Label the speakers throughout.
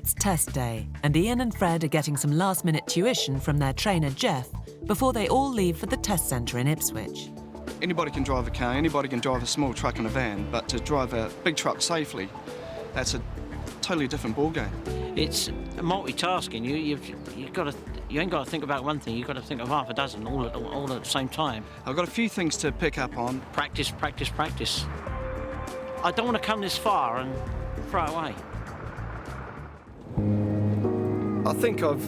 Speaker 1: It's test day, and Ian and Fred are getting some last-minute tuition from their trainer, Jeff, before they all leave for the test centre in Ipswich.
Speaker 2: Anybody can drive a car, anybody can drive a small truck and a van, but to drive a big truck safely, that's a totally different ballgame.
Speaker 3: It's multitasking. You ain't got to think about one thing. You've got to think of half a dozen all at the same time.
Speaker 2: I've got a few things to pick up on.
Speaker 3: Practice, practice, practice. I don't want to come this far and throw it away.
Speaker 2: I think I've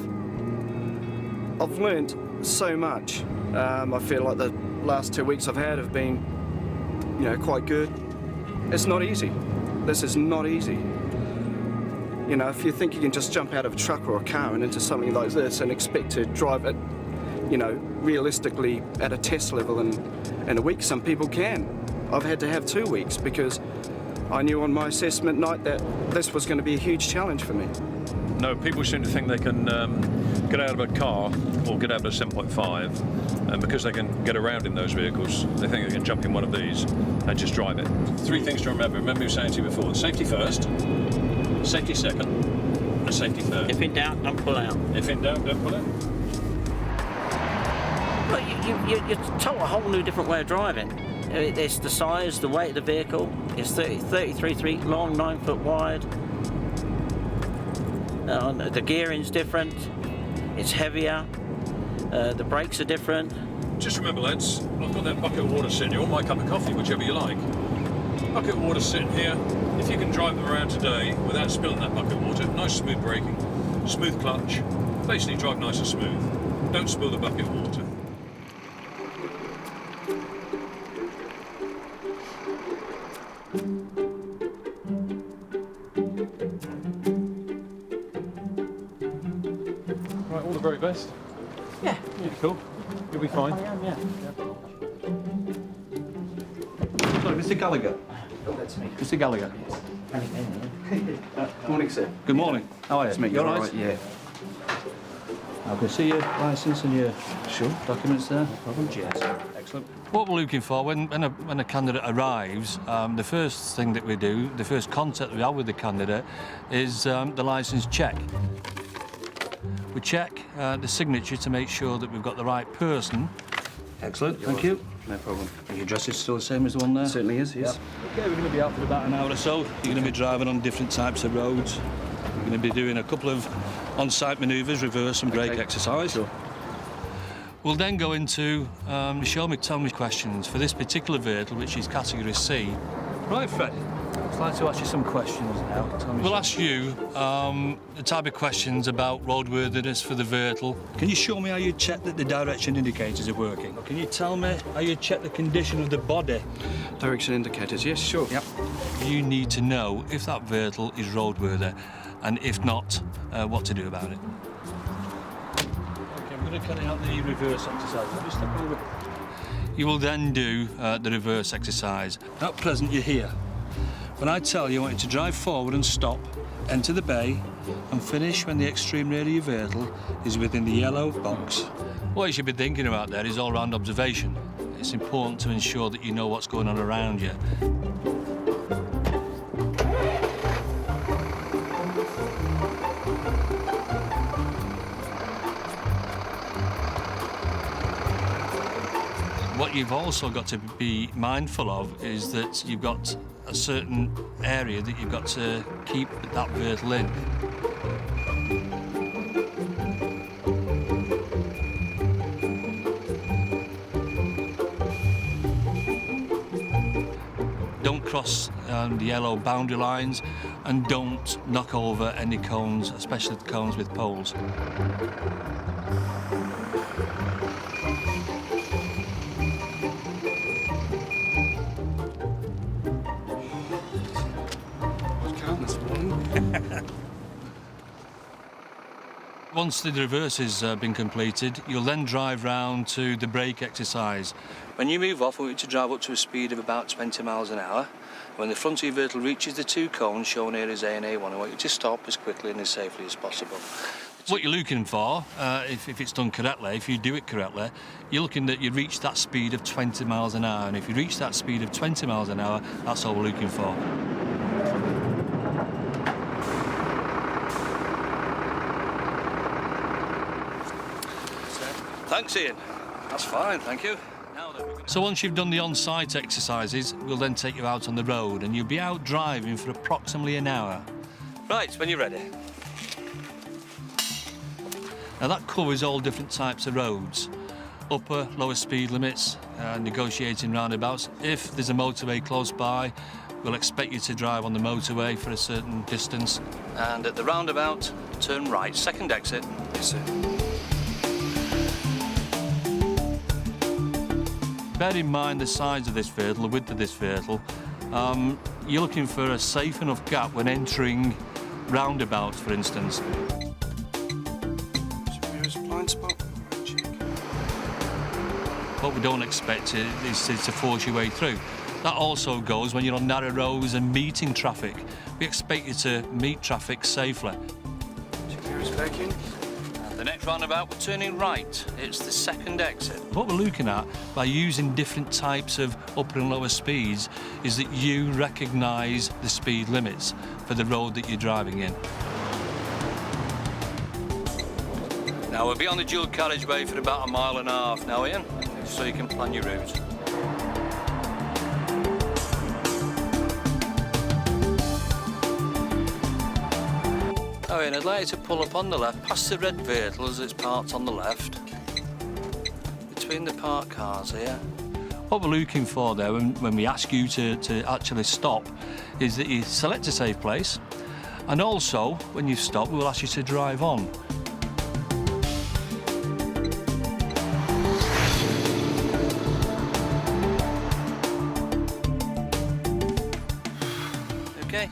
Speaker 2: learned so much. I feel like the last 2 weeks I've had have been, quite good. It's not easy. This is not easy. If you think you can just jump out of a truck or a car and into something like this and expect to drive it, realistically at a test level in a week, some people can. I've had to have 2 weeks because I knew on my assessment night that this was going to be a huge challenge for me.
Speaker 4: No, people seem to think they can get out of a car or get out of a 7.5, and because they can get around in those vehicles, they think they can jump in one of these and just drive it. 3 things to remember. Remember me saying to you before, safety first, safety second, and safety third.
Speaker 3: If in doubt, don't pull out.
Speaker 4: If in doubt, don't pull out.
Speaker 3: Well, you're taught a whole new different way of driving. It's the size, the weight of the vehicle. It's 33 feet long, 9 foot wide. The gearing's different. It's heavier. The brakes are different.
Speaker 4: Just remember, lads, I've got that bucket of water sitting here, or my cup of coffee, whichever you like. Bucket of water sitting here. If you can drive them around today without spilling that bucket of water, nice smooth braking, smooth clutch, basically drive nice and smooth. Don't spill the bucket of water. Right, all the very best.
Speaker 3: Yeah.
Speaker 4: Yeah, cool. You'll be fine.
Speaker 3: I am, yeah.
Speaker 5: Sorry, Mr. Gallagher.
Speaker 3: That's me.
Speaker 5: Mr. Gallagher.
Speaker 2: Good morning, sir.
Speaker 5: Good morning. How are you?
Speaker 2: Meet
Speaker 5: You
Speaker 2: you
Speaker 5: all right?
Speaker 2: Yeah.
Speaker 5: I can see your licence and your documents there. No problem.
Speaker 2: Cheers.
Speaker 5: Excellent. What we're looking for when a candidate arrives, the first thing that we do, the first contact we have with the candidate, is the licence check. We check the signature to make sure that we've got the right person. Excellent. Thank you.
Speaker 2: No problem.
Speaker 5: And your dress is still the same as the one there?
Speaker 2: Certainly is, yes.
Speaker 5: Yeah. Okay, we're going to be out for about an hour or so. You're going to be driving on different types of roads. You're going to be doing a couple of on-site manoeuvres, reverse and brake exercise.
Speaker 2: Sure.
Speaker 5: We'll then go into tell me questions for this particular vehicle, which is category C. Right, Fred, I'd like to ask you some questions now. We'll ask you the type of questions about roadworthiness for the vehicle. Can you show me how you check that the direction indicators are working? Or can you tell me how you check the condition of the body?
Speaker 2: Direction indicators, yes, sure.
Speaker 5: Yep. You need to know if that vehicle is roadworthy, and if not, what to do about it. Okay, I'm going to carry out the reverse exercise. Let me step over. You will then do the reverse exercise. At present, you're here. When I tell you, I want you to drive forward and stop, enter the bay, and finish when the extreme rear of your vehicle is within the yellow box. What you should be thinking about there is all-round observation. It's important to ensure that you know what's going on around you. What you've also got to be mindful of is that you've got a certain area that you've got to keep that vehicle in. Don't cross the yellow boundary lines, and don't knock over any cones, especially the cones with poles. Once the reverse has been completed, you'll then drive round to the brake exercise. When you move off, I want you to drive up to a speed of about 20 miles an hour. When the front of your vehicle reaches the 2 cones shown here as A and A1, I want you to stop as quickly and as safely as possible. What you're looking for, if it's done correctly, if you do it correctly, you're looking that you reach that speed of 20 miles an hour. And if you reach that speed of 20 miles an hour, that's all we're looking for. Thanks, Ian. That's fine, thank you. So once you've done the on-site exercises, we'll then take you out on the road and you'll be out driving for approximately an hour. Right, when you're ready. Now that covers all different types of roads. Upper, lower speed limits, negotiating roundabouts. If there's a motorway close by, we'll expect you to drive on the motorway for a certain distance. And at the roundabout, turn right, second exit.
Speaker 2: Yes, sir.
Speaker 5: Bear in mind the size of this vehicle, the width of this vehicle. You're looking for a safe enough gap when entering roundabouts, for instance.
Speaker 2: Here's a blind spot. Check.
Speaker 5: What we don't expect is to force your way through. That also goes when you're on narrow roads and meeting traffic. We expect you to meet traffic safely.
Speaker 2: Here's back in.
Speaker 5: The next roundabout, we're turning right. It's the second exit. What we're looking at, by using different types of upper and lower speeds, is that you recognise the speed limits for the road that you're driving in. Now, we'll be on the dual carriageway for about 1.5 miles now, Ian, so you can plan your route. Oh, Ian, I'd like you to pull up on the left, past the red vehicle as it's parked on the left. Between the parked cars here. What we're looking for there, when we ask you to actually stop, is that you select a safe place, and also, when you stop, we'll ask you to drive on. Okay?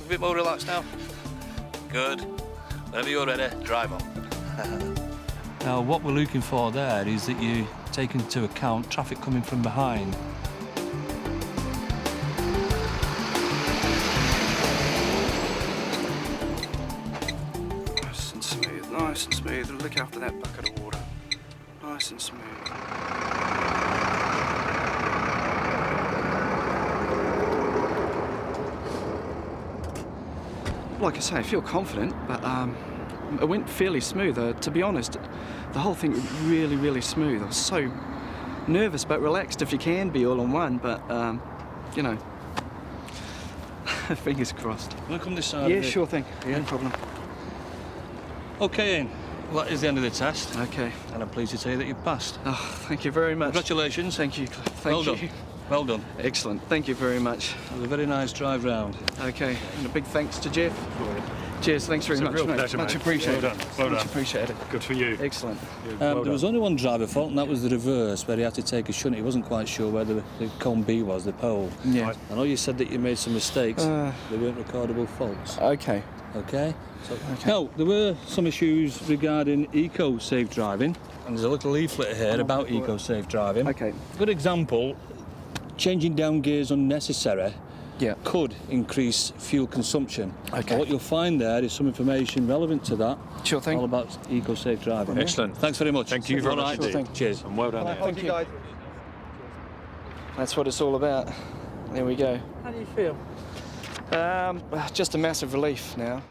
Speaker 5: A bit more relaxed now? Good. Whenever you're ready, drive on. Now, what we're looking for there is that you take into account traffic coming from behind.
Speaker 2: Nice and smooth, nice and smooth. Look after that bucket of water. Nice and smooth. Like I say, I feel confident, but it went fairly smooth. To be honest, the whole thing was really, really smooth. I was so nervous but relaxed if you can be all in one, but, you know, fingers crossed.
Speaker 5: Want to come this side?
Speaker 2: Yeah, sure thing.
Speaker 5: Yeah.
Speaker 2: No problem.
Speaker 5: Okay, Ian. Well, that is the end of the test.
Speaker 2: Okay.
Speaker 5: And I'm pleased to tell you that you've passed.
Speaker 2: Oh, thank you very much.
Speaker 5: Congratulations.
Speaker 2: Thank you. Thank
Speaker 5: Well
Speaker 2: you.
Speaker 5: done. Well done.
Speaker 2: Excellent. Thank you very much.
Speaker 5: It was a very nice drive round.
Speaker 2: Okay. And a big thanks to Jeff. Cheers. Thanks very much.
Speaker 6: Real
Speaker 2: mate.
Speaker 6: pleasure,
Speaker 2: Much
Speaker 6: mate.
Speaker 2: appreciated.
Speaker 6: Well done. Well
Speaker 2: Much
Speaker 6: done.
Speaker 2: appreciated.
Speaker 6: Good for you.
Speaker 2: Excellent.
Speaker 6: Well
Speaker 5: There
Speaker 6: done.
Speaker 5: was only one driver fault, and that was the reverse, where he had to take a shunt. He wasn't quite sure where the cone B was, the pole.
Speaker 2: Yeah.
Speaker 6: Right.
Speaker 5: I know you said that you made some mistakes. They weren't recordable faults.
Speaker 2: Okay.
Speaker 5: Okay? Now, there were some issues regarding eco-safe driving, and there's a little leaflet here about eco-safe driving.
Speaker 2: Okay.
Speaker 5: Good example, changing down gears unnecessary
Speaker 2: Yeah.
Speaker 5: could increase fuel consumption.
Speaker 2: Okay.
Speaker 5: And what you'll find there is some information relevant to that,
Speaker 2: Sure thing.
Speaker 5: all about eco-safe driving.
Speaker 6: Excellent.
Speaker 5: Thanks very much.
Speaker 6: Thank you very
Speaker 5: All
Speaker 6: much
Speaker 5: right.
Speaker 6: indeed.
Speaker 2: Sure thing.
Speaker 5: Cheers.
Speaker 6: And well done there.
Speaker 2: Thank you, guys. That's what it's all about. There we go.
Speaker 5: How do you feel?
Speaker 2: Just a massive relief now.